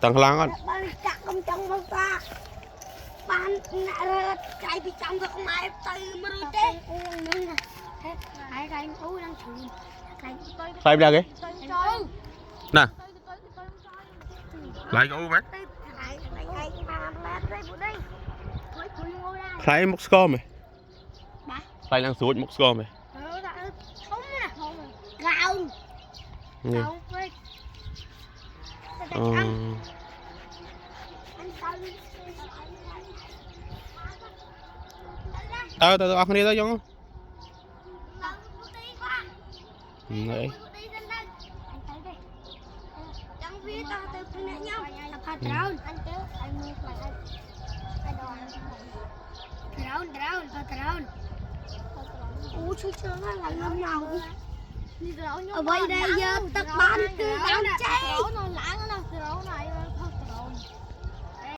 tầng lang á chặt công trong không ta ban nãy cái bị trong cái máy tay mà rồi thế cái u đang chửi sai ra kìa nè lại cái u mấy sai một score mày sai đang xuống một score mày gạo tao ăn đi tao giống đấy ở đây giờ tập ban cứ đám cháy